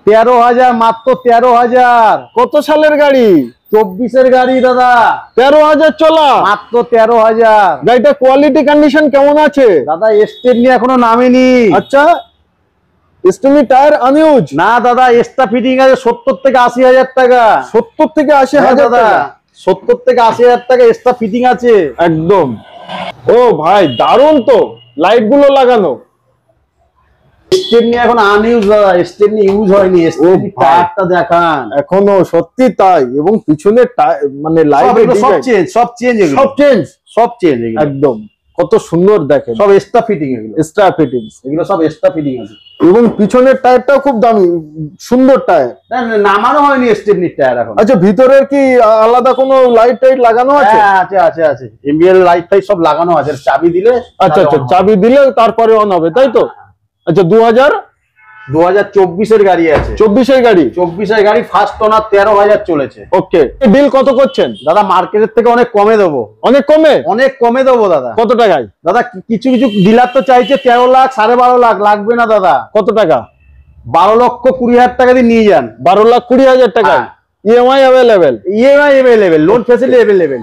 13,000 মাত্র 13,000। কত সালের গাড়ি? 24-এর গাড়ি দাদা। 13,000 চলা, মাত্র 13,000। গাড়িটা কোয়ালিটি কন্ডিশন কেমন আছে? দাদা স্টেপনি এখনো নামেনি। আচ্ছা, স্টেপনি টায়ার আনইউজ? না দাদা, এক্সট্রা ফিটিং আছে 70 থেকে 80,000 টাকা। 70 থেকে 80,000 দাদা, টাকা? 70 থেকে 80,000 টাকা এক্সট্রা ফিটিং আছে একদম। ও ভাই দারুণ তো, লাইট গুলো লাগানো। স্টেপনি এখন আনইউজ দাদা, স্টেপনি ইউজ হয়নি। স্টেপনি টায়ারটা দেখান এখনো সত্যি তাই, এবং পিছনে মানে লাইট সব চেঞ্জ, সব চেঞ্জ, সব চেঞ্জ, সব চেঞ্জ একদম। কত সুন্দর দেখেন, সব এক্সট্রা ফিটিং, এগুলো এক্সট্রা ফিটিংস, এগুলো সব এক্সট্রা ফিটিং আছে। এবং পিছনের টায়ারটাও খুব দামি, সুন্দর টায়ার। নামানো হয়নি স্টেপনির টায়ার এখন। আচ্ছা, ভিতরের কি আলাদা কোনো লাইট টাইট লাগানো আছে? হ্যাঁ আছে আছে আছে, এমবিএল লাইট ফাইট সব লাগানো আছে। চাবি দিলে, আচ্ছা আচ্ছা, চাবি দিলে তারপরে অন হবে, তাই তো? আচ্ছা, 2024-এর গাড়ি আছে। 24-এর গাড়ি? 24-এর গাড়ি, ফার্স্ট ওনার, 13,000 চলেছে। ওকে, ডিল কত করছেন দাদা? মার্কেটের থেকে অনেক কমে দেবো। অনেক কমে? অনেক কমে দেবো দাদা। কত টাকায় দাদা? কিছু কিছু ডিলার তো চাইছে 13 লাখ, 12.5 লাখ। লাগবে না দাদা। কত টাকা? 12,20,000 টাকা দিয়ে নিয়ে যান। 12,20,000 টাকা? EMI available? EMI available, loan facility available.